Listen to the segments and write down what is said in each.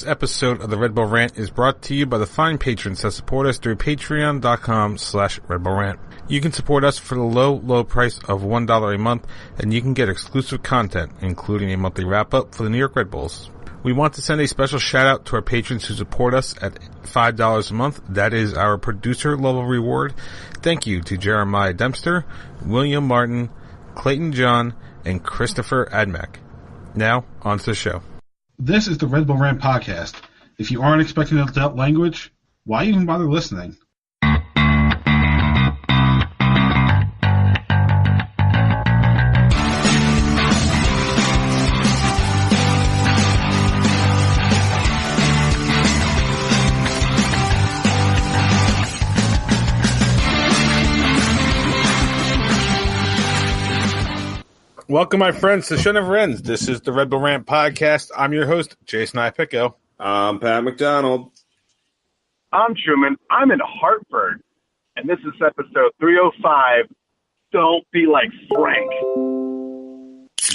This episode of the Red Bull Rant is brought to you by the fine patrons that support us through patreon.com/Red Bull Rant. You can support us for the low price of $1 a month, and you can get exclusive content, including a monthly wrap-up for the New York Red Bulls. We want to send a special shout-out to our patrons who support us at $5 a month. That is our producer-level reward. Thank you to Jeremiah Dempster, William Martin, Clayton John, and Christopher Admack. Now, on to the show. This is the Red Bull Rant podcast. If you aren't expecting adult language, why even bother listening? Welcome, my friends, to Show Never Ends. This is the Red Bull Rant podcast. I'm your host, Jason Iapicco. I'm Pat McDonald. I'm Truman. I'm in Hartford, and this is episode 305. Don't be like Frank.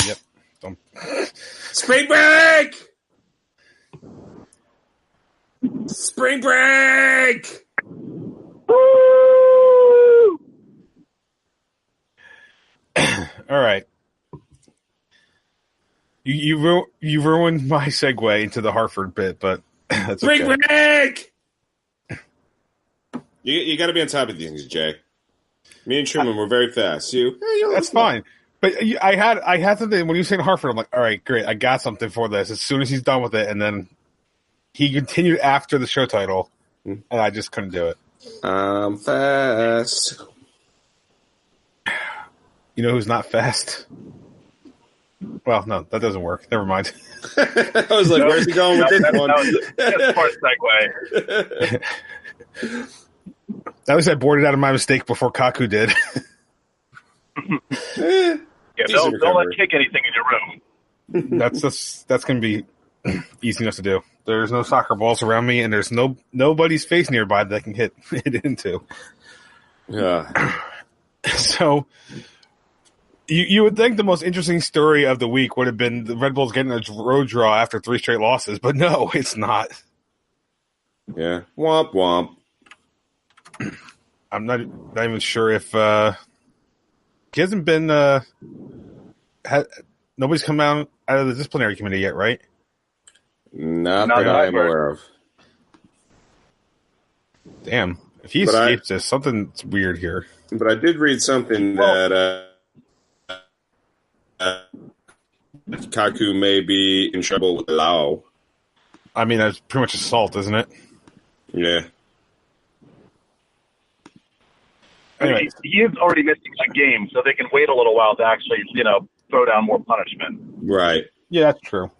Yep. Spring break! Spring break! Woo! All right. You ruined my segue into the Hartford bit, but that's okay. Spring break! You got to be on top of things, Jay. Me and Truman were very fast. That's fine. But I had something when you were saying Hartford. I'm like, all right, great. I got something for this. As soon as he's done with it, and then he continued after the show title, and I just couldn't do it. I'm fast. You know who's not fast? Well, no, that doesn't work. Never mind. I was like, where's he going with this one? That's a smart segue. At least I boarded out of my mistake before Kaku did. Yeah, don't let kick anything in your room. That's going to be easy enough to do. There's no soccer balls around me, and there's nobody's face nearby that I can hit it into. Yeah. So you would think the most interesting story of the week would have been the Red Bulls getting a road draw after 3 straight losses, but no, it's not. Yeah. Womp womp. I'm not even sure if he hasn't been nobody's come out of the disciplinary committee yet, right? Not that I'm aware of. Damn. If he escapes this, something's weird here. But I did read something that Kaku may be in trouble with the law. I mean, that's pretty much assault, isn't it? Yeah. Anyway. He is already missing a game, so they can wait a little while to actually, throw down more punishment. Right. Yeah, that's true.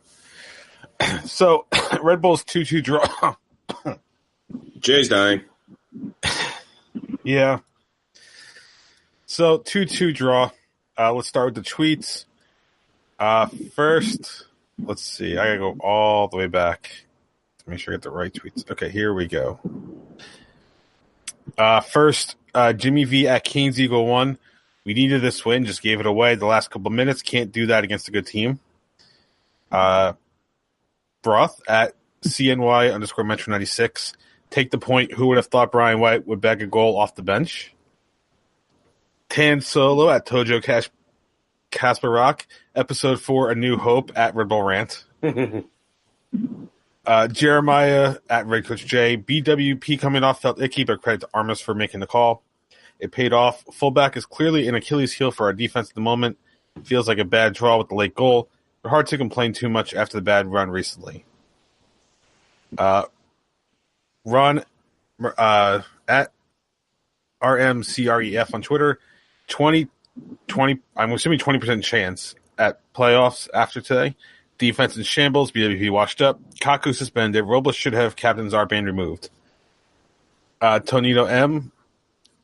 So, Red Bull's 2-2 draw. Jay's dying. Yeah. So, 2-2 draw. Let's start with the tweets. First, let's see. I gotta go all the way back to make sure I get the right tweets. Okay, here we go. First, Jimmy V at Canes Eagle 1. We needed this win, just gave it away the last couple minutes. Can't do that against a good team. Broth at CNY_Metro96. Take the point. Who would have thought Brian White would bag a goal off the bench? Tan Solo at Tojo Casper Rock. Episode 4, A New Hope at Red Bull Rant. Jeremiah at Red Coach J. BWP coming off felt icky, but credit to Armas for making the call. It paid off. Fullback is clearly an Achilles heel for our defense at the moment. Feels like a bad draw with the late goal, but hard to complain too much after the bad run recently. Ron at RMCREF on Twitter. 20, I'm assuming 20% chance at playoffs after today. Defense in shambles. BWP washed up. Kaku suspended. Robles should have captain's armband removed. Tonito M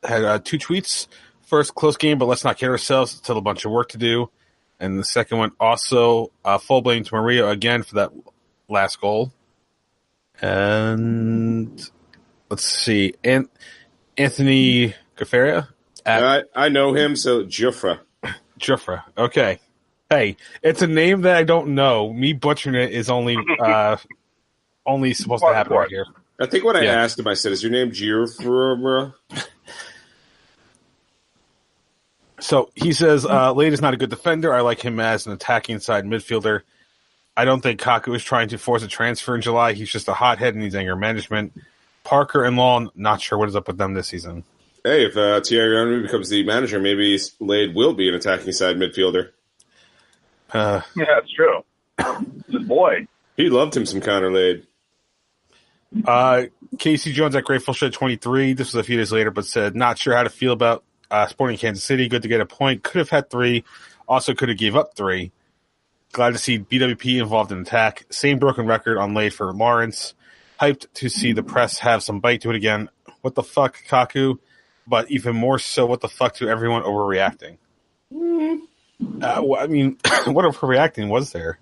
had 2 tweets. First, close game, but let's not kid ourselves. Still a bunch of work to do. And the second one, also full blame to Maria again for that last goal. And let's see. Anthony Gafaria. I know him, so Jufra. Okay. Hey, it's a name that I don't know. Me butchering it is only only supposed to happen right here. I think when I asked him, I said, "Is your name Giroud?" So he says, Lade is not a good defender. I like him as an attacking side midfielder. I don't think Kaku is trying to force a transfer in July. He's just a hothead and needs anger management. Parker and Law, not sure what is up with them this season. Hey, if Thierry Henry becomes the manager, maybe Lade will be an attacking side midfielder. Yeah, that's true. It's his boy. He loved him some Connor Lade. Casey Jones at Grateful Shed 23. This was a few days later, but said, not sure how to feel about Sporting Kansas City. Good to get a point. Could have had 3. Also could have gave up 3. Glad to see BWP involved in attack. Same broken record on Lade for Lawrence. Hyped to see the press have some bite to it again. What the fuck, Kaku? But even more so, what the fuck to everyone overreacting? I mean, what overreacting was there?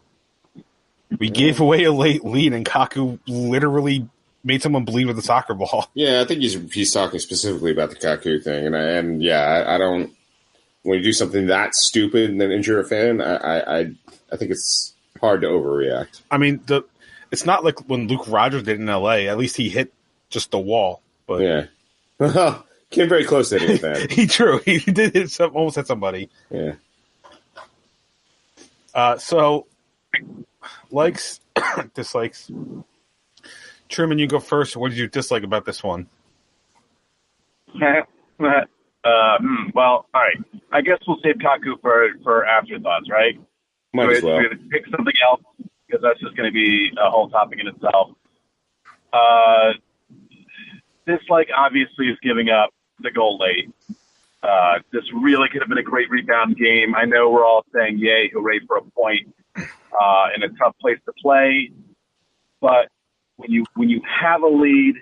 We gave away a late lead, and Kaku literally made someone bleed with a soccer ball. Yeah, I think he's talking specifically about the Kaku thing, and I don't. When you do something that stupid and then injure a fan, I think it's hard to overreact. I mean, it's not like when Luke Rogers did in L.A. At least he hit just the wall. But yeah, came very close to hitting that. He did hit almost hit somebody. Yeah. So, likes, dislikes. Truman, you go first. What did you dislike about this one? Well, all right. I guess we'll save Kaku for afterthoughts, right? Might as well. We're going to pick something else because that's just going to be a whole topic in itself. Dislike, obviously, is giving up the goal late. This really could have been a great rebound game. I know we're all saying, yay, hooray for a point in a tough place to play. But when you have a lead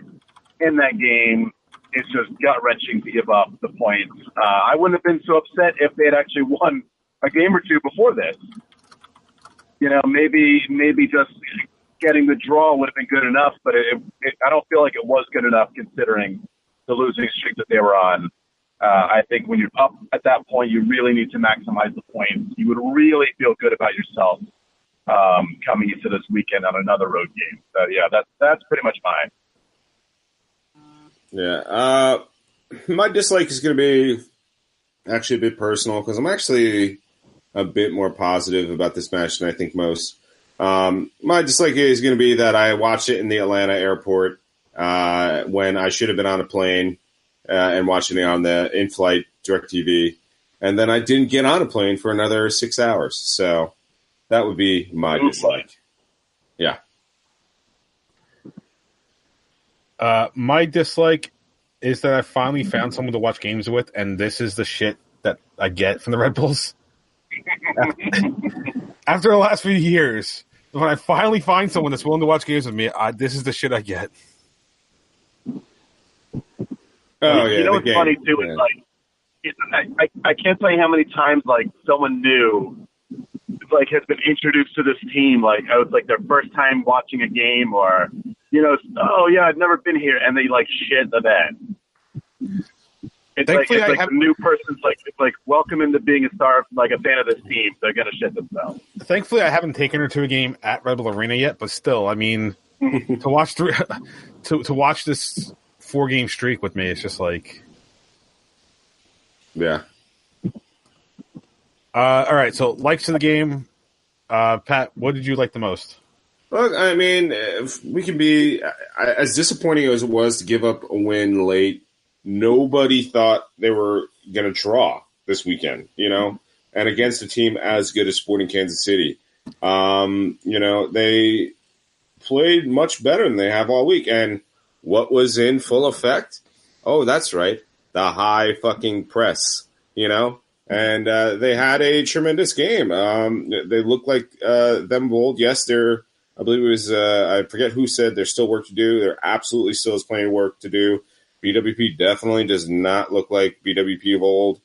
in that game, it's just gut-wrenching to give up the points. I wouldn't have been so upset if they had actually won a game or two before this. You know, maybe just getting the draw would have been good enough, but I don't feel like it was good enough considering the losing streak that they were on. I think when you're up at that point, you really need to maximize the points. You would really feel good about yourself coming into this weekend on another road game. So, yeah, that's pretty much mine. Yeah. My dislike is going to be actually a bit personal because I'm actually a bit more positive about this match than I think most. My dislike is going to be that I watched it in the Atlanta airport when I should have been on a plane and watching it on the in-flight DirecTV. And then I didn't get on a plane for another 6 hours. So that would be my dislike. Yeah. My dislike is that I finally found someone to watch games with, and this is the shit that I get from the Red Bulls. After the last few years, when I finally find someone that's willing to watch games with me, this is the shit I get. Oh, yeah. You know what's funny, too, is I can't tell you how many times, someone new, has been introduced to this team, it was, their first time watching a game, or, oh, yeah, I've never been here, and they, shit the bed. It's a new person's, welcome into being a star, a fan of this team. They're going to shit themselves. Thankfully, I haven't taken her to a game at Red Bull Arena yet, but still, I mean, to watch to watch this 4-game streak with me, it's just yeah. All right, so likes to the game. Pat, what did you like the most? Look, I mean, if we can be as disappointing as it was to give up a win late. Nobody thought they were going to draw this weekend, and against a team as good as Sporting Kansas City. They played much better than they have all week. And what was in full effect? Oh, that's right. The high fucking press, and they had a tremendous game. They look like them bold. Yes, I believe it was, I forget who said there's still work to do. There absolutely still is plenty of work to do. BWP definitely does not look like BWP of old,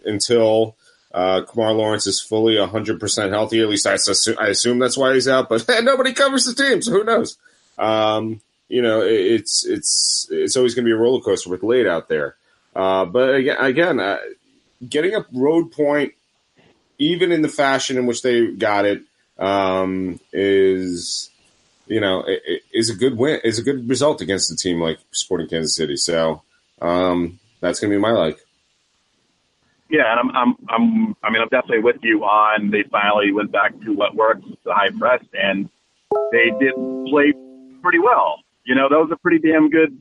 until Kamar Lawrence is fully 100% healthy. At least I assume that's why he's out, but nobody covers the team, so who knows? It's always going to be a roller coaster with Lade out there. But again, getting a road point, even in the fashion in which they got it, is is a good win, is a good result against a team like Sporting Kansas City. So that's going to be my like. Yeah, and I'm definitely with you on. They finally went back to what works, the high press, and they did play pretty well. That was a pretty damn good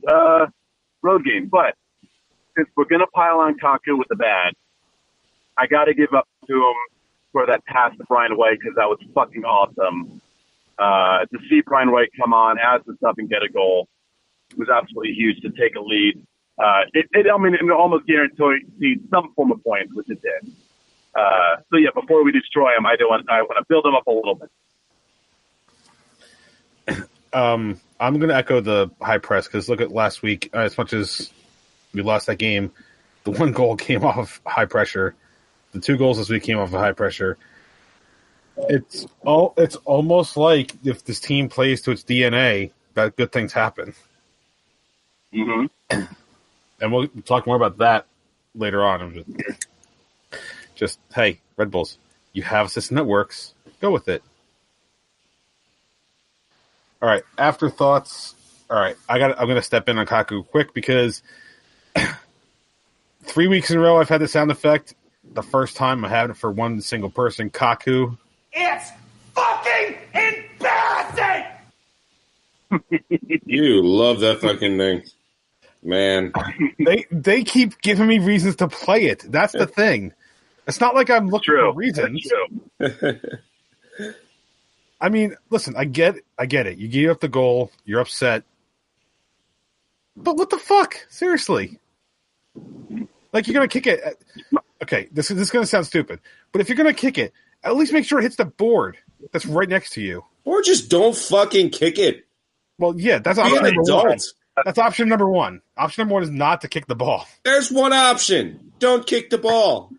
road game. But since we're going to pile on Kaku with the bad, I got to give up to him for that pass to Brian White because that was fucking awesome. To see Brian White come on as the sub and get a goal was absolutely huge to take a lead. It almost guaranteed some form of points, which it did. So yeah, before we destroy him, I want to build him up a little bit. I'm going to echo the high press because look at last week. As much as we lost that game, the one goal came off of high pressure. The 2 goals this week came off of high pressure. It's almost like if this team plays to its DNA, that good things happen. Mm-hmm. And we'll talk more about that later on. I'm just hey, Red Bulls, you have a system that works. Go with it. All right, afterthoughts. All right, I'm going to step in on Kaku quick because 3 weeks in a row I've had the sound effect. The first time I had it for one single person, Kaku. It's fucking embarrassing! You love that fucking thing. Man. They keep giving me reasons to play it. That's the thing. It's not like I'm looking for reasons. I mean, listen, I get it. You gave up the goal. You're upset. But what the fuck? Seriously. Like, you're going to kick it. Okay, this is going to sound stupid. But if you're going to kick it, at least make sure it hits the board that's right next to you. Or just don't fucking kick it. Well, yeah, that's option number one. That's option number one. Option number one is not to kick the ball. There's one option. Don't kick the ball.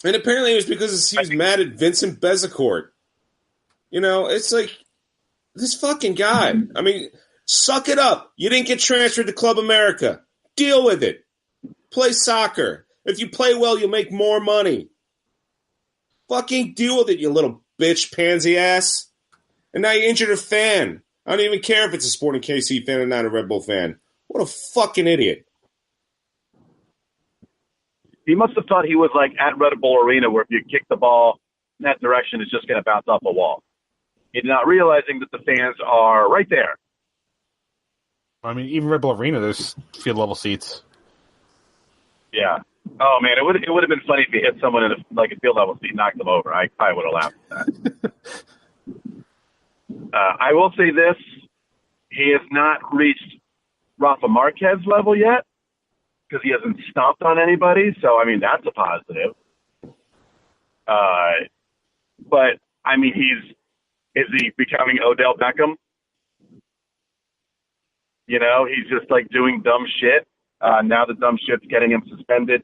And apparently it was because he was mad at Vincent Bezecourt. It's like, this fucking guy. I mean, suck it up. You didn't get transferred to Club America. Deal with it. Play soccer. If you play well, you'll make more money. Fucking deal with it, you little bitch pansy ass. And now you injured a fan. I don't even care if it's a Sporting KC fan and not a Red Bull fan. What a fucking idiot. He must have thought he was like at Red Bull Arena where if you kick the ball in that direction, it's just going to bounce off a wall. He's not realizing that the fans are right there. I mean, even Red Bull Arena, there's field level seats. Yeah. Oh man, it would have been funny if he hit someone in a field level seat, knocked them over. I probably would have laughed at that. I will say this: he has not reached Rafa Marquez level yet because he hasn't stomped on anybody. So I mean, that's a positive. But I mean, is he becoming Odell Beckham? He's just like doing dumb shit. Now the dumb shit's getting him suspended.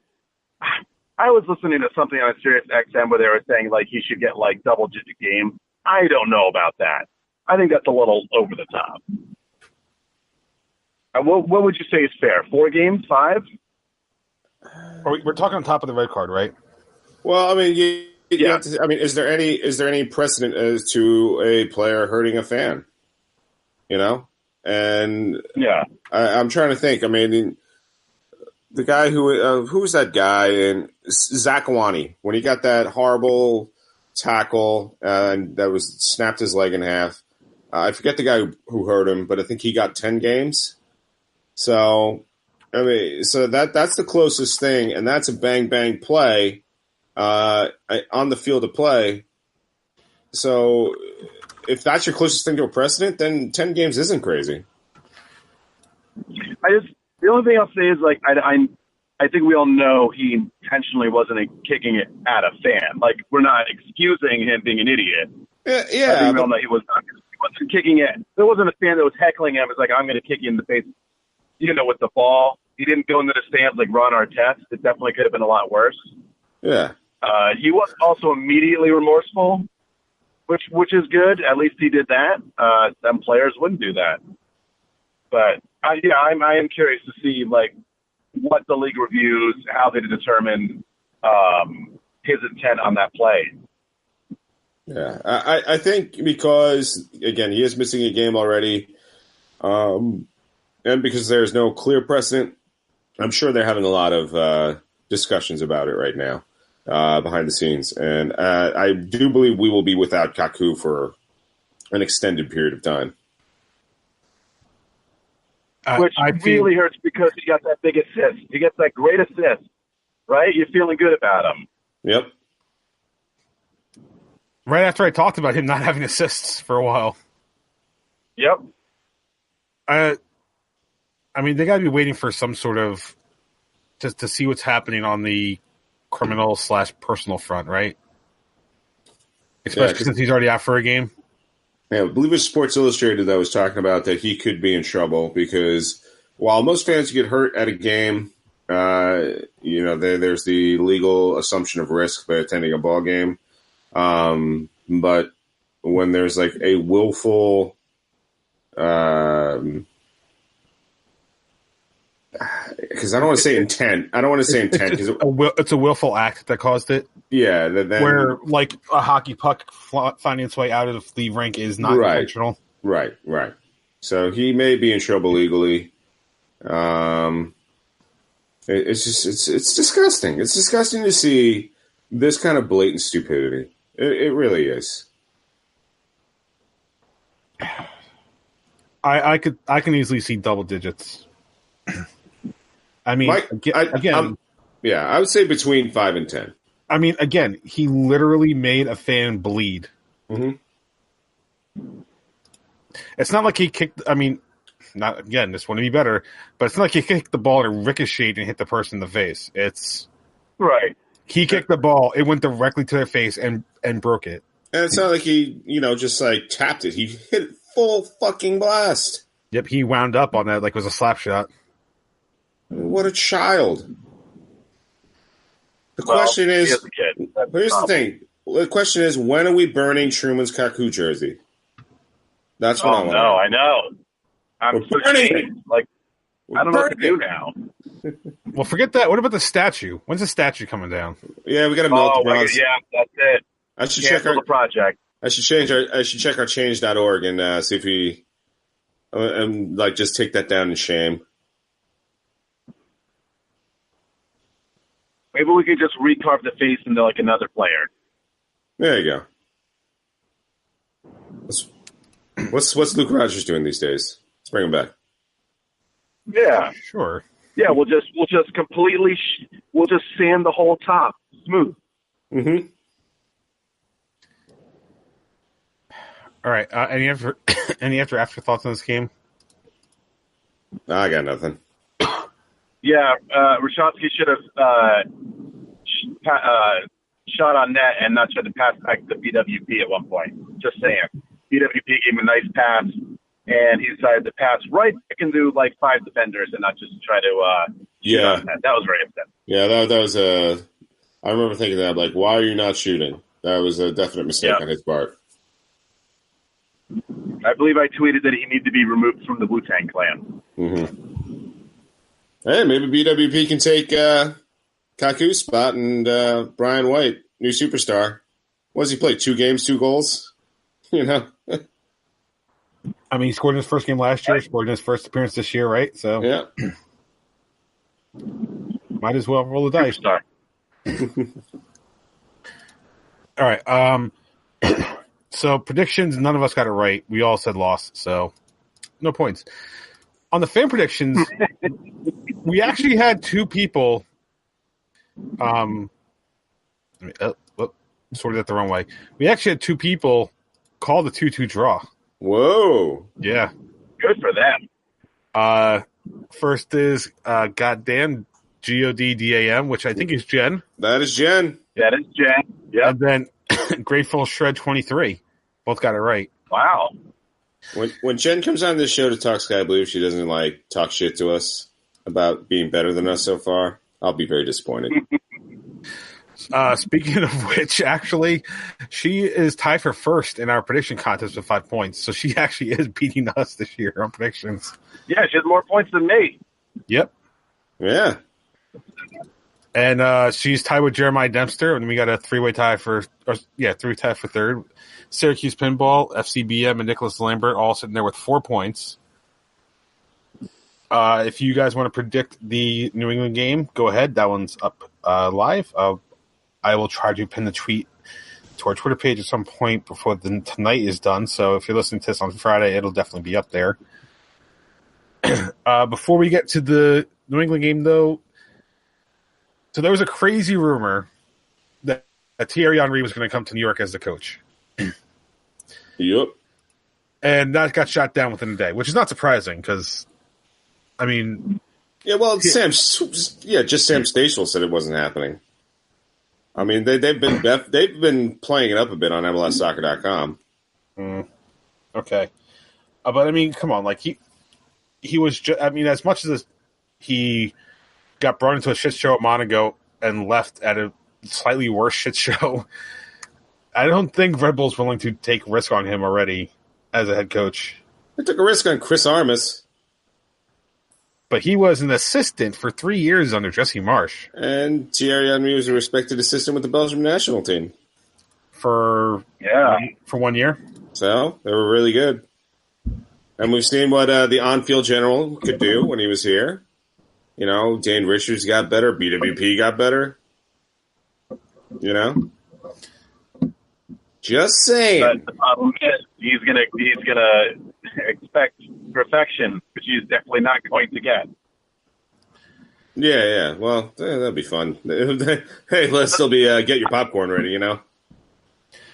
I was listening to something on Sirius XM where they were saying like he should get like double-digit game. I don't know about that. I think that's a little over the top. What would you say is fair? 4 games? 5? We're talking on top of the red card, right? Well, I mean, you have to, I mean, is there any precedent as to a player hurting a fan? And yeah, I'm trying to think. I mean, the guy who was that guy in Zakawani when he got that horrible tackle and that was snapped his leg in half. I forget the guy who hurt him, but I think he got 10 games. So I mean, so that's the closest thing, and that's a bang bang play on the field of play. So if that's your closest thing to a precedent, then 10 games isn't crazy. The only thing I'll say is like I think we all know he intentionally wasn't kicking it at a fan. Like we're not excusing him being an idiot. Yeah. I think we all know he wasn't kicking it. There wasn't a fan that was heckling him. It's like I'm going to kick you in the face. With the ball, he didn't go into the stands like Ron Artest. It definitely could have been a lot worse. Yeah. He was also immediately remorseful, which is good. At least he did that. Some players wouldn't do that. But I am curious to see like what the league reviews, how they determine his intent on that play. Yeah, I think because, again, he is missing a game already, and because there's no clear precedent, I'm sure they're having a lot of discussions about it right now behind the scenes. And I do believe we will be without Kaku for an extended period of time. Which really hurts because he got that big assist. He gets that great assist, right? You're feeling good about him. Yep. Right after I talked about him not having assists for a while. Yep. I mean, they got to be waiting for some sort of just to see what's happening on the criminal/personal front, right? Especially since he's already out for a game. Yeah, I believe it was Sports Illustrated that was talking about that he could be in trouble because while most fans get hurt at a game, there's the legal assumption of risk by attending a ball game. But when there's like a willful, because I don't want to say intent. I don't want to say intent because it's a willful act that caused it. Yeah, where like a hockey puck finding its way out of the rink is not intentional. Right. So he may be in trouble legally. It's disgusting. It's disgusting to see this kind of blatant stupidity. It really is. I can easily see double digits. I mean, again, I would say between 5 and 10. I mean, again, he literally made a fan bleed. Mm-hmm. It's not like he kicked. I mean, not again. This wouldn't be better, but it's not like he kicked the ball and it ricocheted and hit the person in the face. It's right. He kicked the ball. It went directly to their face and broke it. And it's not like he, just like tapped it. He hit it full fucking blast. Yep, he wound up on that like it was a slap shot. What a child. The question is, here's the thing. The question is, when are we burning Truman's Kaku jersey? That's what I want. I know. I'm so ashamed. Like, I don't know what to do now. Well, forget that. What about the statue? When's the statue coming down? Yeah, we got to melt the bronze. Yeah, that's it. I should check the project. I should check our change.org and see if we and like just take that down in shame. Maybe we could just recarve the face into like another player. There you go. What's Luke Rogers doing these days? Let's bring him back. Yeah, sure. Yeah, we'll just completely we'll just sand the whole top smooth. Mm-hmm. All right. Any afterthoughts on this game? I got nothing. Yeah, Rashofsky should have shot on net and not tried to pass back to BWP at one point. Just saying. BWP gave him a nice pass, and he decided to pass right back into like 5 defenders and not just try to shoot on net. That was very upsetting. Yeah, that was I remember thinking that, like, why are you not shooting? That was a definite mistake on his part. I believe I tweeted that he needed to be removed from the Wu-Tang Clan. Mm-hmm. Hey, maybe BWP can take Kaku's spot and Brian White, new superstar. What does he play? 2 games, 2 goals? I mean, he scored in his first game last year, scored in his first appearance this year, right? So yeah. Might as well roll the dice. All right. So predictions, none of us got it right. We all said loss, so no points. On the fan predictions, we actually had 2 people. Sorted that the wrong way. We actually had 2 people call the 2-2 draw. Whoa! Yeah, good for them. First is goddamn GODDAM, which I think is Jen. That is Jen. Yeah. And then Grateful Shred 23. Both got it right. Wow. When Jen comes on this show to talk Sky Blue, she doesn't like talk shit to us about being better than us so far. I'll be very disappointed. Speaking of which, actually, she is tied for first in our prediction contest with 5 points. So she actually is beating us this year on predictions. Yeah, she has more points than me. Yep. Yeah. And she's tied with Jeremiah Dempster, and we got a three-way tie for third. Syracuse Pinball, FCBM, and Nicholas Lambert all sitting there with 4 points. If you guys want to predict the New England game, go ahead. That one's up live. I will try to pin the tweet to our Twitter page at some point before tonight is done. So if you're listening to this on Friday, it'll definitely be up there. Before we get to the New England game, though, so there was a crazy rumor that Thierry Henry was going to come to New York as the coach. Yep. And that got shot down within a day, which is not surprising because, I mean... Yeah, well, just Sam Stachel said it wasn't happening. I mean, they've been playing it up a bit on MLSsoccer.com. Okay. But, I mean, come on. Like, he was just... I mean, as much as he got brought into a shit show at Monaco and left at a slightly worse shit show, I don't think Red Bull's willing to take risk on him already as a head coach. They took a risk on Chris Armas. But he was an assistant for 3 years under Jesse Marsh. And Thierry Henry was a respected assistant with the Belgium national team. For 1 year. So, they were really good. And we've seen what the on-field general could do when he was here. You know, Dane Richards got better. BWP got better. You know? Just saying. But the problem is he's gonna expect perfection, which he's definitely not going to get. Yeah. Well, that'd be fun. Hey, let's still be get your popcorn ready. You know.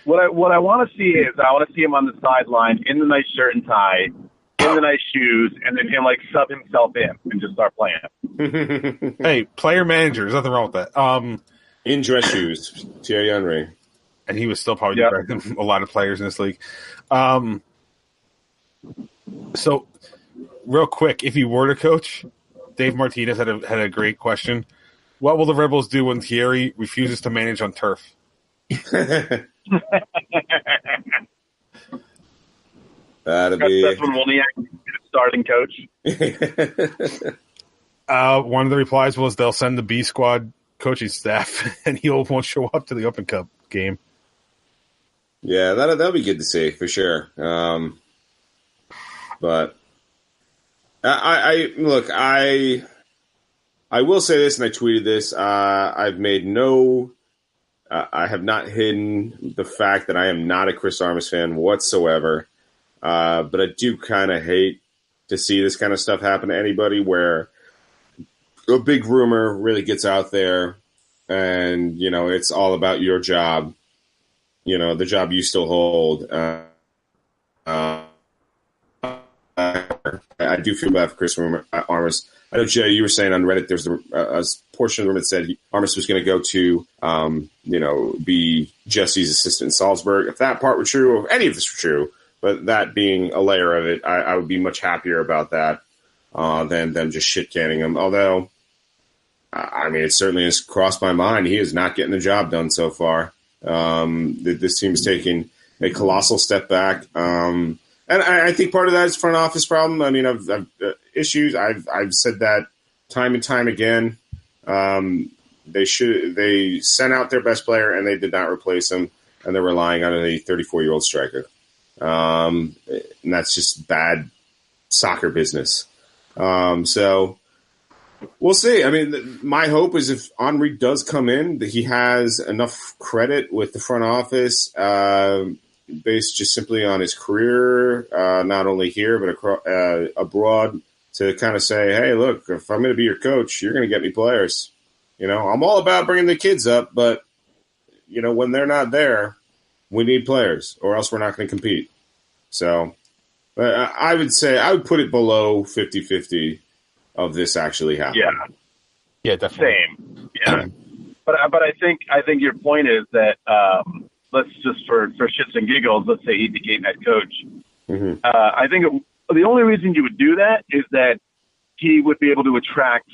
What I want to see is I want to see him on the sideline in the nice shirt and tie, in the nice shoes, and then him like sub himself in and just start playing. Hey, player manager, there's nothing wrong with that. In dress shoes, Thierry Henry. And he was still probably better than a lot of players in this league. So, real quick, if you were to coach, Dave Martinez had a great question. What will the Red Bulls do when Thierry refuses to manage on turf? That's when Wozniak is starting coach. One of the replies was they'll send the B squad coaching staff, and he won't show up to the Open Cup game. Yeah, that'll be good to see for sure. But I will say this, and I tweeted this. I have not hidden the fact that I am not a Chris Armas fan whatsoever. But I do kind of hate to see this kind of stuff happen to anybody where a big rumor really gets out there and, you know, it's all about your job, you know, the job you still hold. I do feel bad for Chris Armas. I know, Jay, you were saying on Reddit there's a portion of the room that said Armas was going to go to, be Jesse's assistant in Salzburg. If that part were true, or if any of this were true, but that being a layer of it, I would be much happier about that than them just shit-canning him. Although, I mean, it certainly has crossed my mind. He is not getting the job done so far. This team is taking a colossal step back. And I think part of that is front office problem. I mean, I've issues. I've said that time and time again. They sent out their best player and they did not replace him, and they're relying on a 34-year-old striker. And that's just bad soccer business. So we'll see. I mean, my hope is if Henry does come in, that he has enough credit with the front office, based just simply on his career, not only here but abroad, to kind of say, hey, look, if I'm going to be your coach, you're going to get me players. You know, I'm all about bringing the kids up, but, you know, when they're not there, we need players or else we're not going to compete. So I would say I would put it below 50-50 of this actually happening. Yeah, definitely. Same. Yeah. But I think your point is that let's just for shits and giggles, let's say he became head coach. Mm-hmm. I think the only reason you would do that is that he would be able to attract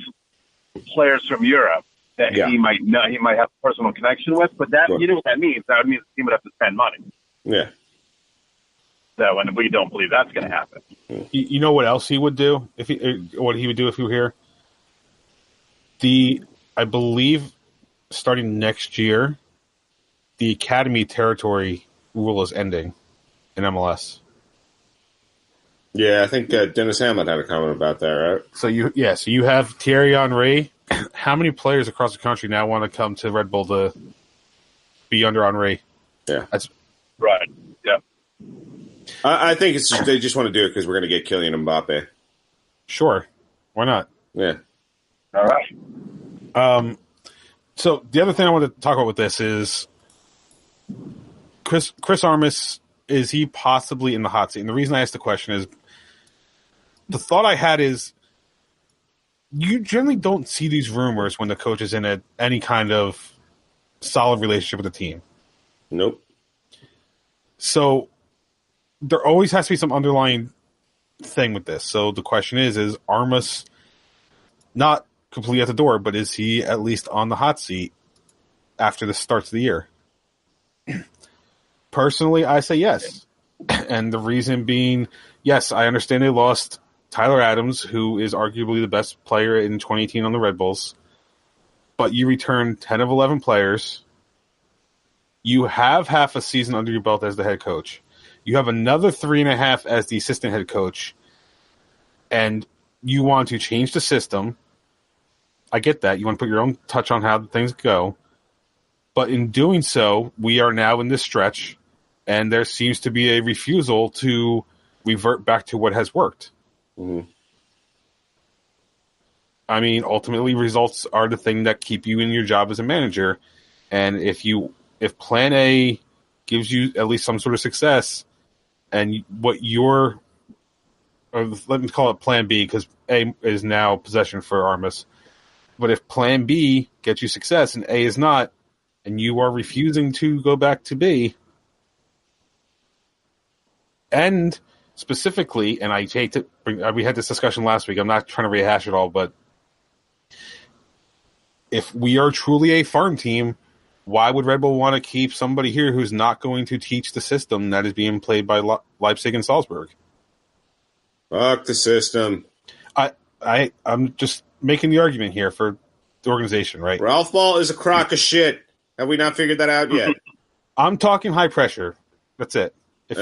players from Europe that he might have a personal connection with. But that you know what that means? That would mean the team would have to spend money. Yeah. So, and we don't believe that's going to happen. You know what else he would do what he would do if he were here? The I believe starting next year, the academy territory rule is ending in MLS. Yeah, I think Dennis Hamlin had a comment about that, right? So you have Thierry Henry. How many players across the country now want to come to Red Bull to be under Henry? Yeah, That's Right. Yeah. I think they just want to do it because we're going to get Kylian Mbappe. sure. Why not? Yeah. All right. So the other thing I want to talk about with this is Chris Armas. Is he possibly in the hot seat? And the reason I asked the question is the thought I had is you generally don't see these rumors when the coach is in any kind of solid relationship with the team. Nope. So there always has to be some underlying thing with this. So the question is Armas not completely at the door, but is he at least on the hot seat after the starts of the year? Personally, I say yes. And the reason being, yes, I understand they lost Tyler Adams, who is arguably the best player in 2018 on the Red Bulls. But you return 10 of 11 players. You have half a season under your belt as the head coach. You have another 3.5 as the assistant head coach. And you want to change the system. I get that. You want to put your own touch on how things go. But in doing so, we are now in this stretch, and there seems to be a refusal to revert back to what has worked. Mm-hmm. I mean, ultimately, results are the thing that keep you in your job as a manager. And if Plan A gives you at least some sort of success, and let me call it Plan B because A is now possession for Armas. But if Plan B gets you success and A is not, and you are refusing to go back to B, and specifically, and I hate to we had this discussion last week, I'm not trying to rehash it all, but if we are truly a farm team, why would Red Bull want to keep somebody here who's not going to teach the system that is being played by Leipzig and Salzburg? Fuck the system. I'm just making the argument here for the organization, right? Ralph Ball is a crock of shit. Have we not figured that out yet? I'm talking high pressure. That's it. If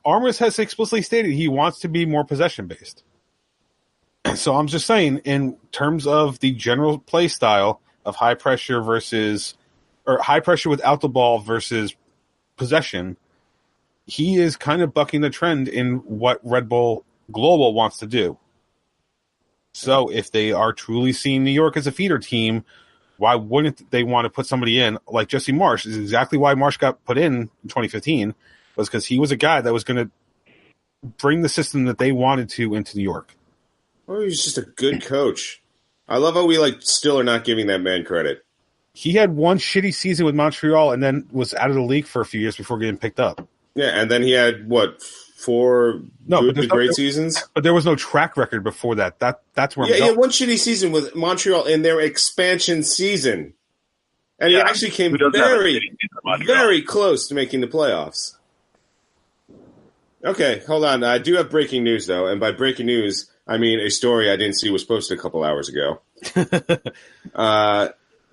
Armas has explicitly stated he wants to be more possession based. So I'm just saying, in terms of the general play style of high pressure high pressure without the ball versus possession, he is kind of bucking the trend in what Red Bull Global wants to do. So if they are truly seeing New York as a feeder team, why wouldn't they want to put somebody in like Jesse Marsch? Is exactly why Marsch got put in 2015, was because he was a guy that was going to bring the system that they wanted to into New York. Oh, he's just a good coach. I love how we still are not giving that man credit. He had one shitty season with Montreal and then was out of the league for a few years before getting picked up. Yeah, and then he had four great seasons. But there was no track record before that. That's where he had one shitty season with Montreal in their expansion season, and he actually came very close to making the playoffs. Okay, hold on. I do have breaking news though, and by breaking news, I mean a story I didn't see was posted a couple hours ago.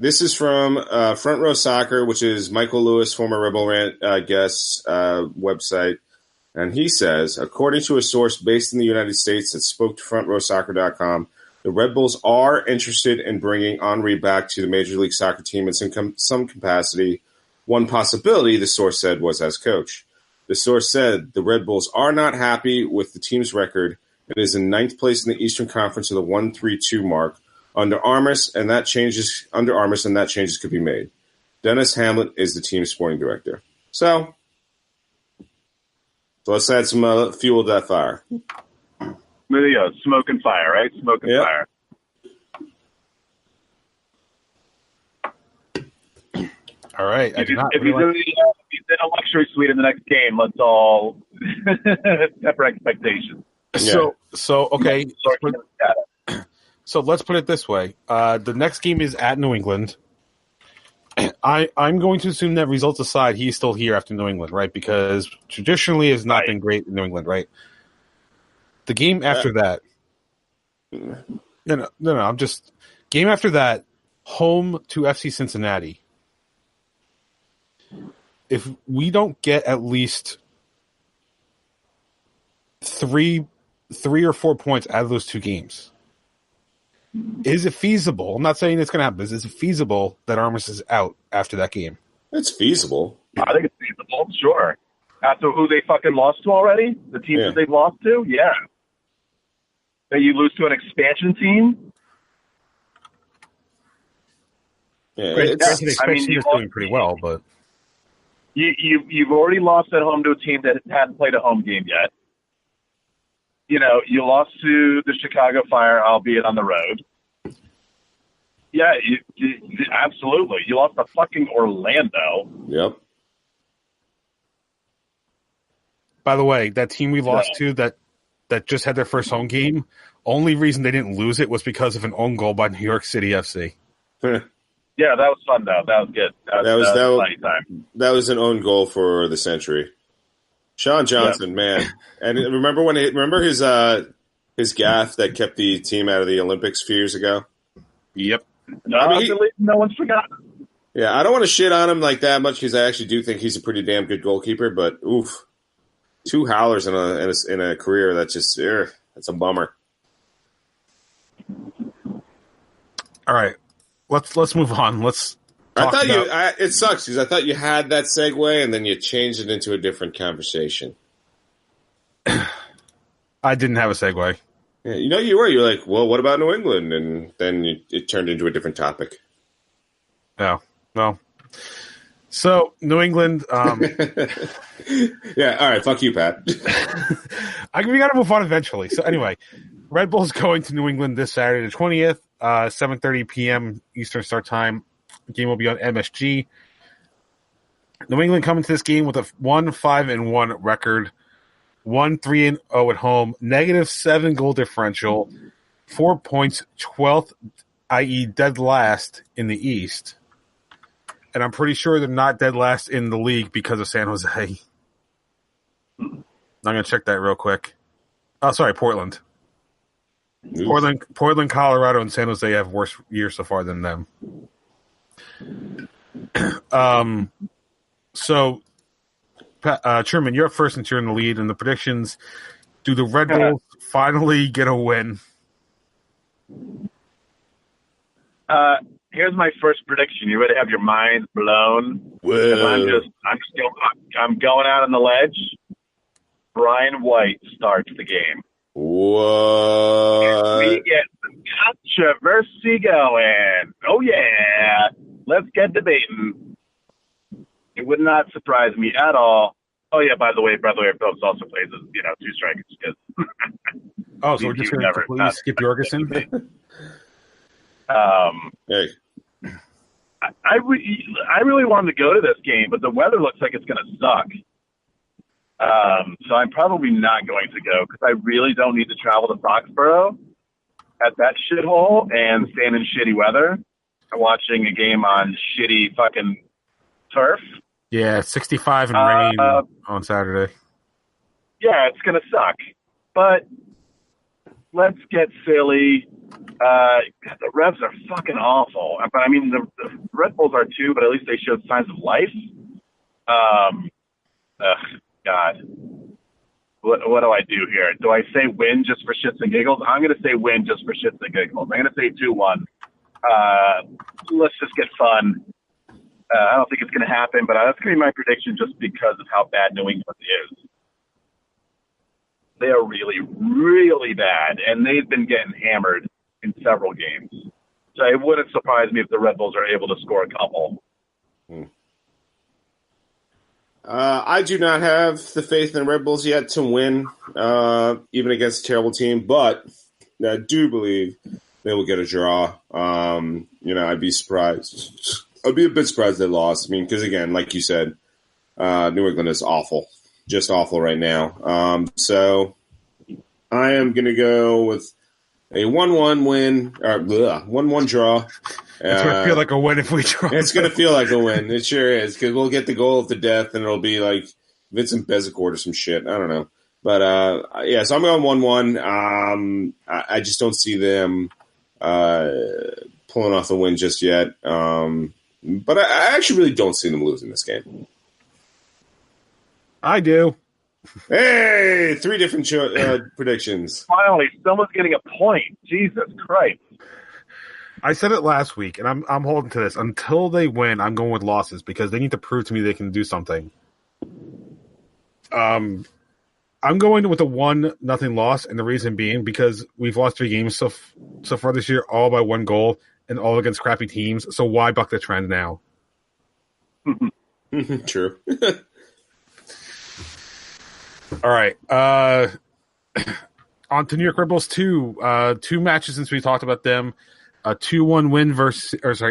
This is from Front Row Soccer, which is Michael Lewis, former Red Bull Rant guest website. And he says, according to a source based in the United States that spoke to FrontRowSoccer.com, the Red Bulls are interested in bringing Henry back to the Major League Soccer team in some capacity. One possibility, the source said, was as coach. The source said the Red Bulls are not happy with the team's record and is in 9th place in the Eastern Conference with a 1-3-2 mark under Armas, and that changes could be made. Dennis Hamlin is the team's sporting director. So let's add some fuel to that fire. There you go. Smoke and fire, right? Smoke and fire. All right. If he's in a luxury suite in the next game, let's all temper expectations. So okay. So let's put it this way. The next game is at New England. I'm going to assume that results aside, he's still here after New England, right? Because traditionally has not been great in New England, right? The game after that. No, I'm just Game after that, home to FC Cincinnati. If we don't get at least three or 4 points out of those two games, is it feasible? I'm not saying it's going to happen. Is it feasible that Armas is out after that game? It's feasible. I think it's feasible, sure. After who they fucking lost to already? The teams that they've lost to? Yeah. That you lose to an expansion team? Yeah, Expansion is doing pretty well, but you've already lost at home to a team that hadn't played a home game yet. You know, you lost to the Chicago Fire, albeit on the road. Yeah, you absolutely. You lost to fucking Orlando. Yep. by the way, that team we lost to that just had their first home game, only reason they didn't lose it was because of an own goal by New York City FC. Yeah, that was fun though. That was good. That was funny time. That was an own goal for the century. Sean Johnson, man, and remember his gaffe that kept the team out of the Olympics a few years ago. Yep. No one's forgotten. Yeah, I don't want to shit on him like that much because I actually do think he's a pretty damn good goalkeeper. But oof, 2 howlers in a career, that's just that's a bummer. All right, let's move on. It sucks because I thought you had that segue and then you changed it into a different conversation. I didn't have a segue. Yeah, you were. You're like, well, what about New England? And then it turned into a different topic. Oh, well. So, New England... yeah, all right, fuck you, Pat. We got to move on eventually. So, anyway, Red Bull's going to New England this Saturday, the 20th, 7:30 p.m. Eastern start time. The game will be on MSG. New England coming to this game with a 1-5-1 record, 1-3-0 at home, -7 goal differential, 4 points, 12th, i.e. dead last in the East. And I'm pretty sure they're not dead last in the league because of San Jose. I'm going to check that real quick. Oh, sorry, Portland. Oops. Portland, Colorado, and San Jose have worse years so far than them. So, Truman, you're up first since you're in the lead in the predictions. Do the Red Bulls finally get a win? Here's my first prediction. You ready to have your mind blown? I'm going out on the ledge. Brian White starts the game. What? We get some controversy going. Oh yeah, let's get debating. It would not surprise me at all. Oh yeah, by the way, Phillips also plays as 2 strikers. So we're just going to completely skip Jorgensen. Hey. I really wanted to go to this game, but the weather looks like it's going to suck. So I'm probably not going to go because I really don't need to travel to Foxborough at that shithole and stand in shitty weather and watching a game on shitty fucking turf. Yeah, 65 and rain on Saturday. Yeah, it's going to suck. But let's get silly. The Revs are fucking awful. But I mean, the Red Bulls are too, but at least they showed signs of life. God. What do I do here? Do I say win just for shits and giggles? I'm going to say win just for shits and giggles. I'm going to say 2-1. Let's just get fun. I don't think it's going to happen, but that's going to be my prediction just because of how bad New England is. They are really, really bad, and they've been getting hammered in several games. So it wouldn't surprise me if the Red Bulls are able to score a couple. I do not have the faith in the Red Bulls yet to win, even against a terrible team, but I do believe they will get a draw. I'd be surprised. I'd be a bit surprised they lost. I mean, because again, like you said, New England is awful, just awful right now. So I am going to go with a 1-1 win, or 1-1 draw. It's going to feel like a win if we draw. It's going to feel like a win. It sure is, because we'll get the goal of the death, and it'll be like Vincent Bezecourt or some shit. I don't know. But, so I'm going 1-1. I just don't see them pulling off the win just yet. But I actually really don't see them losing this game. I do. Hey, 3 different predictions. Finally, someone's getting a point. Jesus Christ. I said it last week, and I'm holding to this. Until they win, I'm going with losses because they need to prove to me they can do something. I'm going with a 1-0 loss, and the reason being because we've lost 3 games so far this year, all by 1 goal, and all against crappy teams. So why buck the trend now? True. All right. On to New York Red Bulls 2. 2 matches since we talked about them. A 2-1 win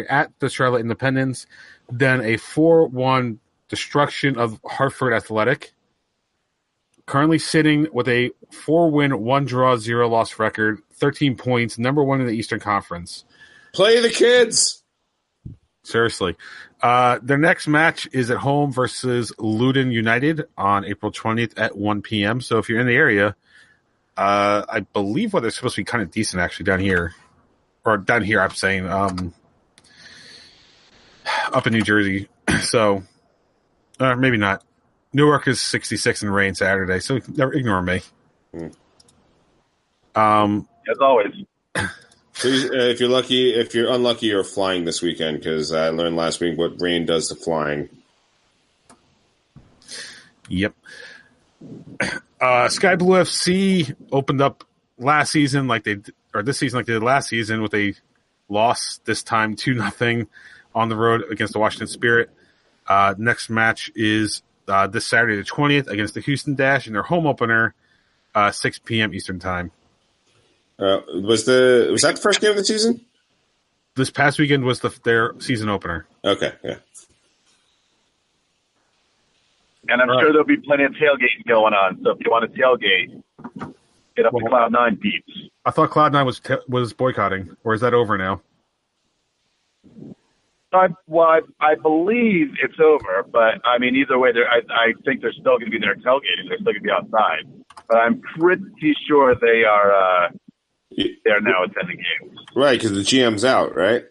at the Charlotte Independence. Then a 4-1 destruction of Hartford Athletic. Currently sitting with a 4-win, 1-draw, 0-loss record. 13 points. Number 1 in the Eastern Conference. Play the kids. Seriously. Their next match is at home versus Luton United on April 20th at 1 p.m. So if you're in the area, I believe they're supposed to be kind of decent actually down here. Or down here, I'm saying, up in New Jersey. So, maybe not. Newark is 66 in rain Saturday, so ignore me. As always. Please, if you're unlucky, you're flying this weekend because I learned last week what rain does to flying. Yep. Sky Blue FC opened up this season like they did last season with a loss this time 2-0 on the road against the Washington Spirit. Next match is this Saturday the 20th against the Houston Dash in their home opener, 6 p.m. Eastern time. Was that the first game of the season? This past weekend was their season opener. Okay, yeah. And I'm sure there'll be plenty of tailgating going on. So if you want to tailgate, get up to Cloud9 peeps. I thought Cloud9 was boycotting, or is that over now? I believe it's over, but I mean, either way, I think they're still going to be there tailgating. They're still going to be outside, but I'm pretty sure they are now attending games. Right, because the GM's out, right?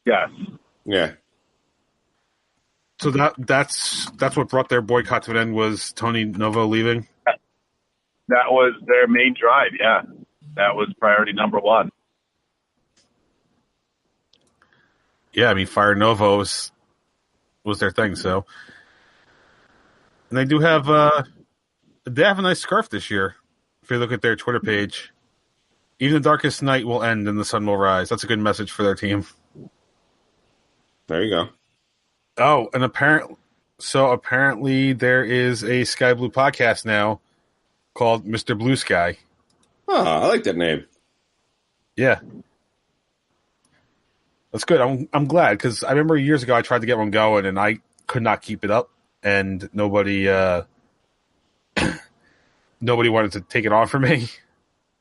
Yes. Yeah. So that's what brought their boycott to an end was Tony Novo leaving? That was their main drive, yeah. That was priority number 1. Yeah, I mean, Fire Novo was their thing, so. And they do have a nice scarf this year, if you look at their Twitter page. Even the darkest night will end and the sun will rise. That's a good message for their team. There you go. Oh, and apparently there is a Sky Blue podcast now called Mr. Blue Sky. Oh, I like that name. Yeah. That's good. I'm glad because I remember years ago I tried to get one going and I could not keep it up and nobody wanted to take it on for me.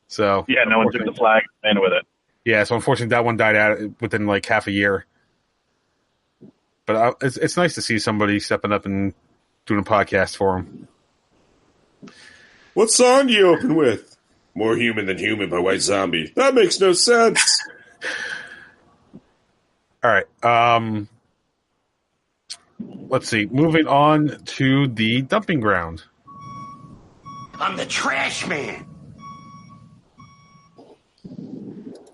So yeah, no one took the flag and with it. Yeah, so unfortunately that one died out within like half a year. But it's nice to see somebody stepping up and doing a podcast for them. What song do you open with? More Human Than Human by White Zombie. That makes no sense. All right. Let's see. Moving on to the dumping ground. I'm the trash man.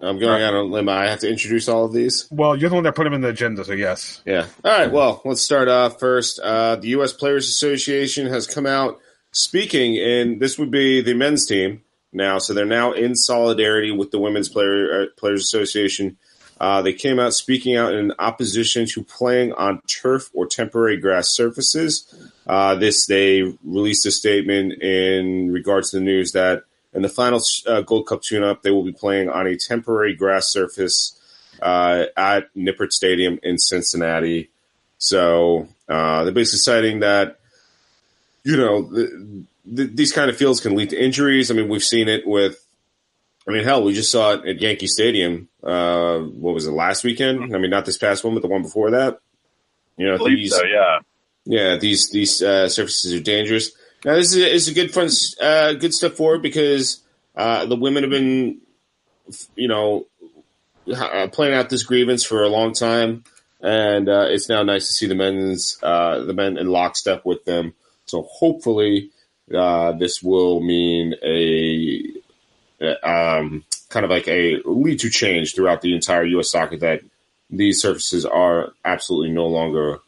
I'm going out on a limb. I have to introduce all of these? Well, you're the one that put them in the agenda, so yes. Yeah. All right, well, let's start off first. The U.S. Players Association has come out speaking, and this would be the men's team now, so they're now in solidarity with the Women's Players Association. They came out speaking out in opposition to playing on turf or temporary grass surfaces. They released a statement in regards to the news that in the final Gold Cup tune-up, they will be playing on a temporary grass surface at Nippert Stadium in Cincinnati. So they're basically citing that, these kind of fields can lead to injuries. I mean, we've seen it with, hell, we just saw it at Yankee Stadium. What was it, last weekend? I mean, not this past one, but the one before that. I believe so, yeah. Yeah, these surfaces are dangerous. Now, this is a good step forward because the women have been, playing out this grievance for a long time, and it's now nice to see the men in lockstep with them. So hopefully, this will mean a kind of like a lead to change throughout the entire U.S. soccer, that these surfaces are absolutely no longer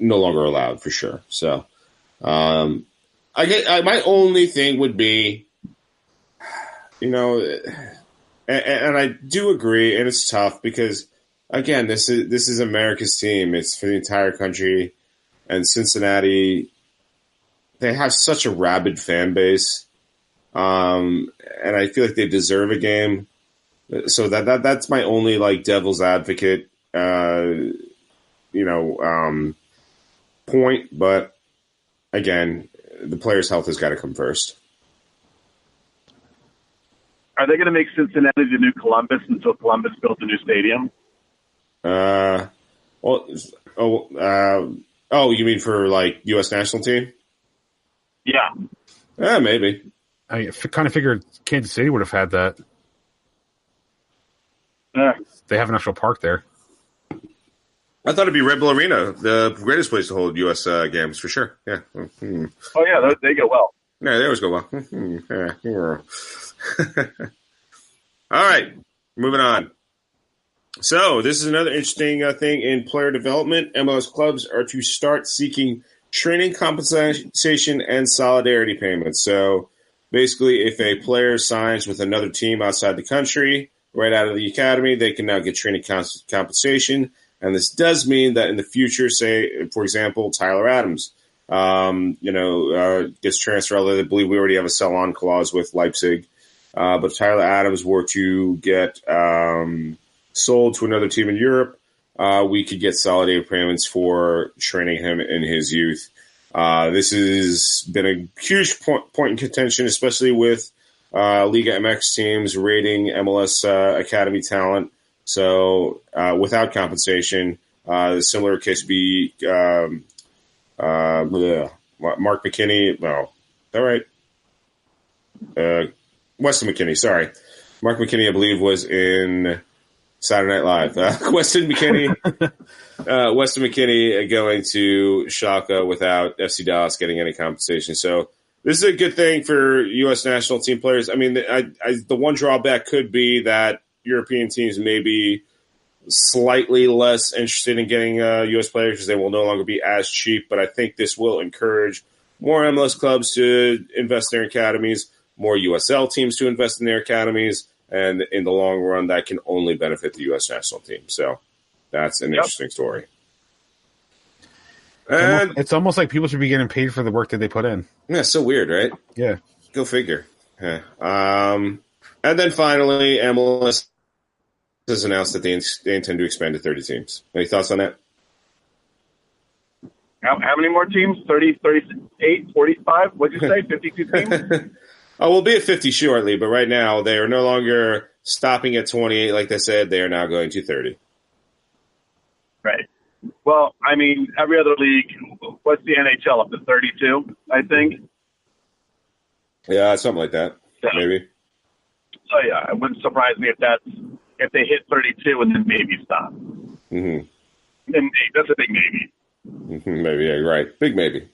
allowed for sure. So, my only thing would be, and I do agree, and it's tough because, again, this is America's team. It's for the entire country, and Cincinnati, they have such a rabid fan base, and I feel like they deserve a game. So that's my only devil's advocate, point. But again, the players' health has got to come first. Are they going to make Cincinnati the new Columbus until Columbus builds a new stadium? You mean for U.S. national team? Yeah. Maybe. I kind of figured Kansas City would have had that. They have an actual park there. I thought it'd be Red Bull Arena, the greatest place to hold U.S. games for sure. Yeah. Mm-hmm. Oh yeah, they go well. Yeah, they always go well. All right, moving on. So this is another interesting thing in player development. MLS clubs are to start seeking training compensation and solidarity payments. So basically, if a player signs with another team outside the country, right out of the academy, they can now get training compensation. And this does mean that in the future, say, for example, Tyler Adams, gets transferred. I believe we already have a sell-on clause with Leipzig. But if Tyler Adams were to get sold to another team in Europe, we could get solidarity payments for training him in his youth. This has been a huge point in contention, especially with Liga MX teams rating MLS academy talent. So without compensation, the similar case would be Mark McKinney. No, all right. Weston McKinney, sorry. Mark McKinney, I believe, was in Saturday Night Live. Weston McKinney going to Schalke without FC Dallas getting any compensation. So this is a good thing for U.S. national team players. I mean, the one drawback could be that European teams may be slightly less interested in getting U.S. players because they will no longer be as cheap. But I think this will encourage more MLS clubs to invest in their academies, more USL teams to invest in their academies, and in the long run, that can only benefit the U.S. national team. So that's an interesting story. And it's almost like people should be getting paid for the work that they put in. Yeah, so weird, right? Yeah. Go figure. Yeah. And then finally, MLS has announced that they intend to expand to 30 teams. Any thoughts on that? How many more teams? 30, 38, 45? What'd you say? 52 teams? We'll be at 50 shortly, but right now they are no longer stopping at 28 like they said. They are now going to 30. Right. Well, I mean, every other league, what's the NHL up to 32, I think? Yeah, something like that, maybe. So, yeah, it wouldn't surprise me if they hit 32 and then maybe stop. Mm-hmm. And that's a big maybe. Mm-hmm, maybe, yeah, right. Big maybe.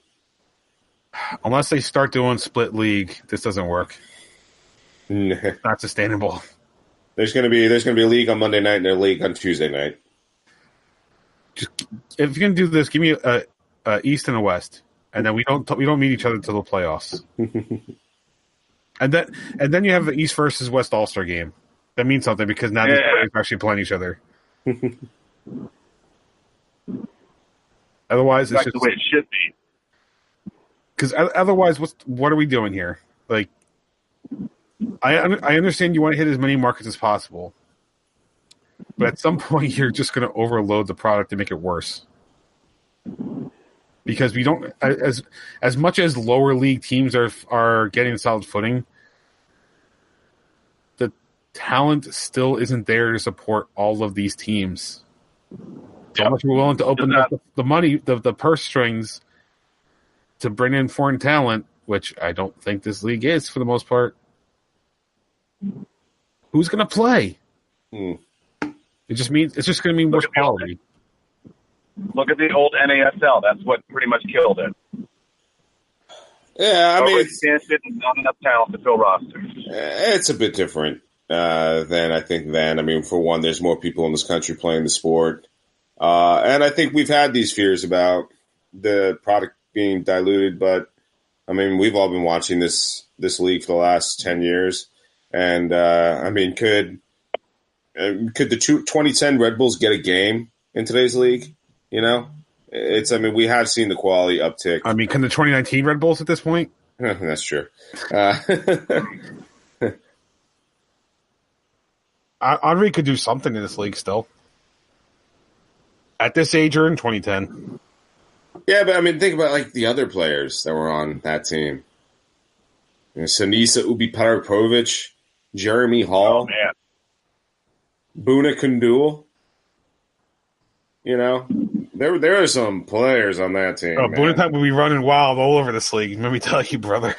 Unless they start doing split league, this doesn't work. Not sustainable. There's going to be a league on Monday night and a league on Tuesday night. Just, if you're going to do this, give me a East and a West, and then we don't meet each other until the playoffs. and then you have the East versus West All-Star game. That means something because now these players are actually playing each other. Otherwise, it's just the way it should be. Because otherwise, what are we doing here? Like, I understand you want to hit as many markets as possible, but at some point, you're just going to overload the product and make it worse. Because we don't, as much as lower league teams are getting solid footing, the talent still isn't there to support all of these teams. So much we're willing to open up the money, the purse strings, to bring in foreign talent, which I don't think this league is for the most part. Who's going to play? Hmm. It's just going to mean worse quality. Look at the old NASL. That's what pretty much killed it. Yeah, I mean, expansion and not enough talent to fill rosters. It's a bit different than I think then. I mean, for one, there's more people in this country playing the sport. And I think we've had these fears about the product being diluted, but I mean, we've all been watching this league for the last 10 years. And I mean, could the 2010 Red Bulls get a game in today's league? You know, I mean, we have seen the quality uptick. I mean, can the 2019 Red Bulls at this point? That's true. Henri could do something in this league still. At this age or in 2010. Yeah, but I mean, think about like the other players that were on that team. Sinisa Ubi-Parapovic, Jeremy Hall, Buna Kundul. You know, there are some players on that team. Oh, Buna will be running wild all over this league. Let me tell you, brother.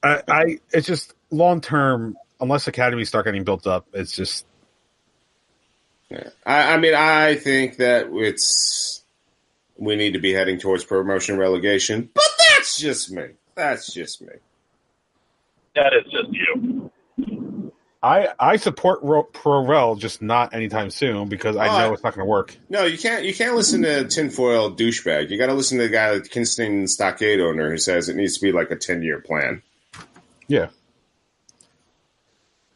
It's just long term. Unless academies start getting built up, it's just. Yeah. I mean, I think that we need to be heading towards promotion relegation, but that's just me. That is just you. I support Pro-Rel, just not anytime soon because I know it's not going to work. No, you can't listen to tinfoil douchebag. You got to listen to the guy, the Kinston Stockade owner, who says it needs to be like a 10-year plan. Yeah.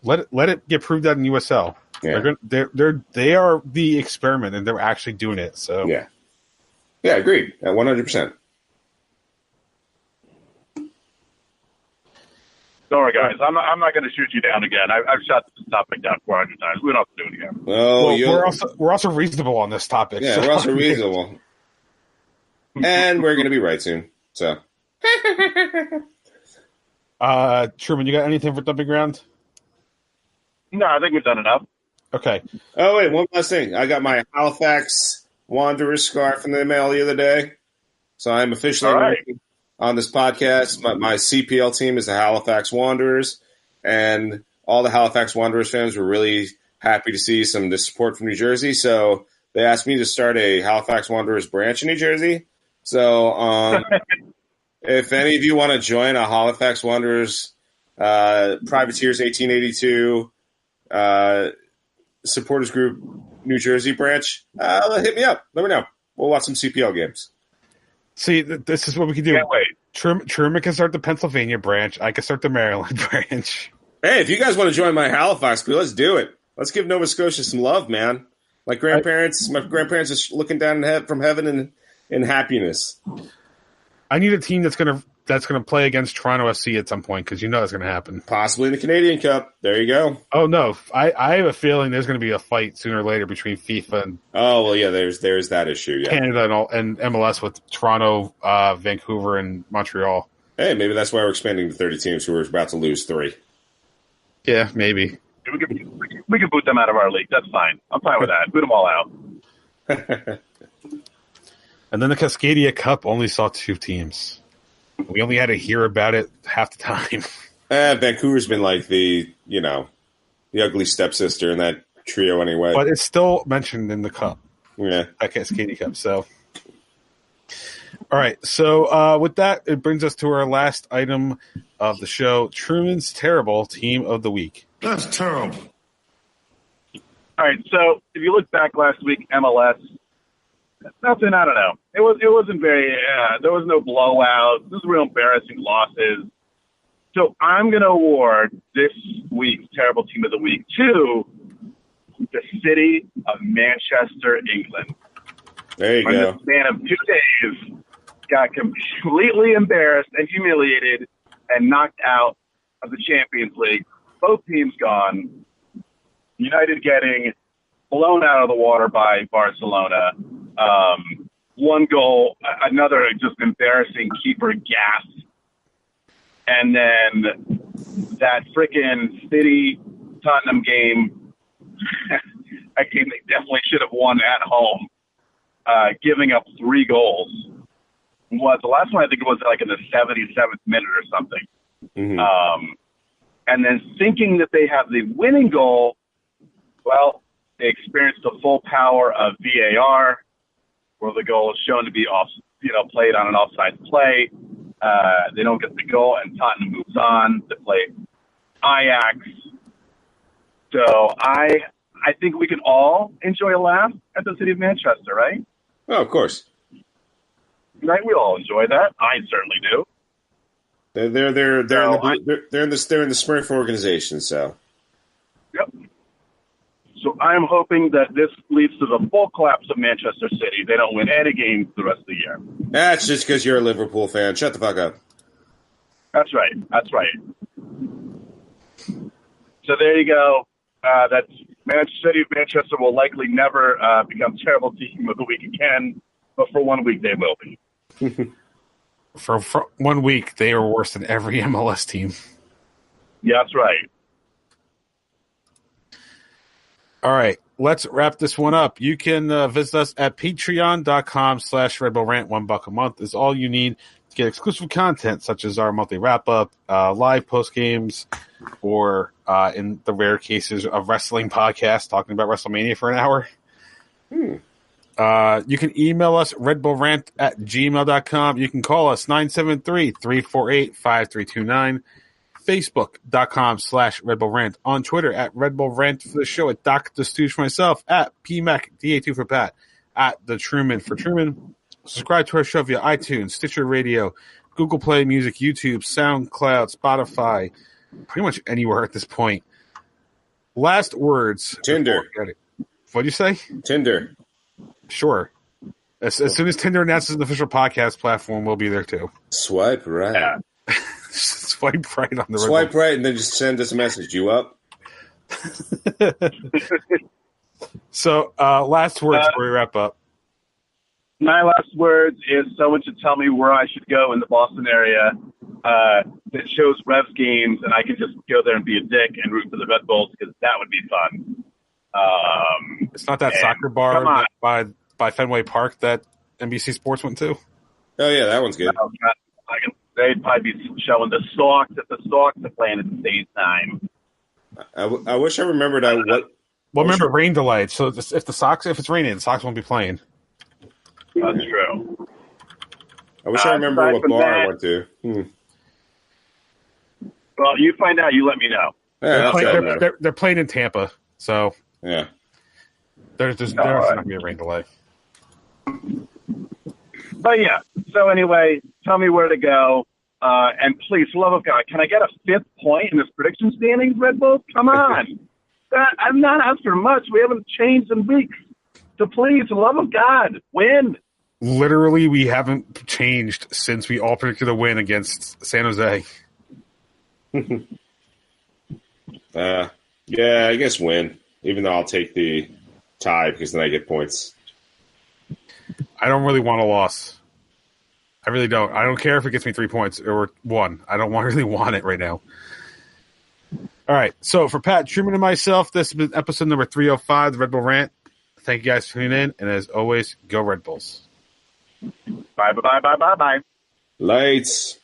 Let it get proved out in USL. Yeah. They are the experiment, and they're actually doing it. So yeah, agreed at 100%. Don't worry, guys. I'm not going to shoot you down again. I've shot this topic down 400 times. We don't have to do it again. Oh, we're also reasonable on this topic. Yeah, we're also reasonable, and we're going to be right soon. So, Truman, you got anything for dumping ground? No, I think we've done enough. Okay. Oh, wait, one last thing. I got my Halifax Wanderers scarf in the mail the other day. So I'm officially working on this podcast. My CPL team is the Halifax Wanderers, and all the Halifax Wanderers fans were really happy to see some of the support from New Jersey. So they asked me to start a Halifax Wanderers branch in New Jersey. So if any of you want to join a Halifax Wanderers Privateers 1882 supporters group New Jersey branch, hit me up. Let me know. We'll watch some CPL games. See, this is what we can do. Can't wait. Truman can start the Pennsylvania branch. I can start the Maryland branch. Hey, if you guys want to join my Halifax group, let's do it. Let's give Nova Scotia some love, man. My grandparents are looking down from heaven in happiness. I need a team that's gonna play against Toronto SC at some point because you know that's gonna happen. Possibly in the Canadian Cup. There you go. Oh no, I have a feeling there's gonna be a fight sooner or later between FIFA and there's that issue. Yeah, Canada and MLS with Toronto, Vancouver, and Montreal. Hey, maybe that's why we're expanding to 30 teams who are about to lose 3. Yeah, maybe. We can boot them out of our league. That's fine. I'm fine with that. Boot them all out. And then the Cascadia Cup only saw 2 teams. We only had to hear about it half the time. Vancouver's been like the ugly stepsister in that trio anyway. But it's still mentioned in the cup. Yeah. That Cascadia Cup. So, all right. So with that, it brings us to our last item of the show, Truman's Terrible Team of the Week. That's terrible. All right. So if you look back last week, MLS, nothing, I don't know. It wasn't very, there was no blowouts. This was real embarrassing losses. So I'm going to award this week's Terrible Team of the Week to the city of Manchester, England. There you go. In the span of 2 days, got completely embarrassed and humiliated and knocked out of the Champions League. Both teams gone. United getting blown out of the water by Barcelona. 1 goal, another just embarrassing keeper gas. And then that freaking City Tottenham game, that game they definitely should have won at home, giving up 3 goals. was the last one. I think it was like in the 77th minute or something. Mm-hmm. And then thinking that they have the winning goal, well, they experienced the full power of VAR, where the goal is shown to be played on an offside play. They don't get the goal, and Tottenham moves on to play Ajax. So I think we can all enjoy a laugh at the city of Manchester, right? Oh, of course. Right, we all enjoy that. I certainly do. They're in the Smurf organization, so. Yep. So I'm hoping that this leads to the full collapse of Manchester City. They don't win any games the rest of the year. That's just because you're a Liverpool fan. Shut the fuck up. That's right. So there you go. That's Manchester City. Manchester will likely never become a terrible team of the week again, but for 1 week they will be. For 1 week, they are worse than every MLS team. Yeah, that's right. All right, let's wrap this one up. You can visit us at patreon.com/Red Bull Rant. $1 a month is all you need to get exclusive content, such as our monthly wrap-up, live post-games, or in the rare cases of wrestling podcasts talking about WrestleMania for an hour. You can email us, redbullrant@gmail.com. You can call us, 973-348-5329. Facebook.com/Red Bull Rant. On Twitter, at Red Bull Rant for the show, at Dr. Stooge for myself, at PMAC, 2 for Pat, at The Truman for Truman. Subscribe to our show via iTunes, Stitcher Radio, Google Play Music, YouTube, SoundCloud, Spotify, pretty much anywhere at this point. Last words. Tinder. What'd you say? Tinder. Sure. As soon as Tinder announces an official podcast platform, we'll be there too. Swipe right. Yeah. Swipe right on the Swipe right and then just send us a message. You up? So, last words before we wrap up. My last words is someone should tell me where I should go in the Boston area that shows Revs games, and I can just go there and be a dick and root for the Red Bulls, because that would be fun. It's not that soccer bar by Fenway Park that NBC Sports went to? Oh, yeah, that one's good. They'd probably be showing the Sox if the Sox are playing at the same time. I wish I remembered what. Well, remember rain delay. So if it's raining, the Sox won't be playing. That's true. I wish I remember what bar I went to. Well, you find out. You let me know. Yeah, they're playing in Tampa, so yeah. There's not going to be a rain delay. But yeah. So anyway, tell me where to go. And please, for love of God, can I get a 5th point in this prediction standings, Red Bull? Come on. I'm not after much. We haven't changed in weeks. So please, for love of God, win. Literally, we haven't changed since we all predicted a win against San Jose. Yeah, I guess win. Even though I'll take the tie because then I get points. I don't really want a loss. I really don't. I don't care if it gets me 3 points or 1. I don't really want it right now. All right. So for Pat Truman and myself, this has been episode number 305 of the Red Bull Rant. Thank you guys for tuning in. And as always, go Red Bulls. Bye. Lights.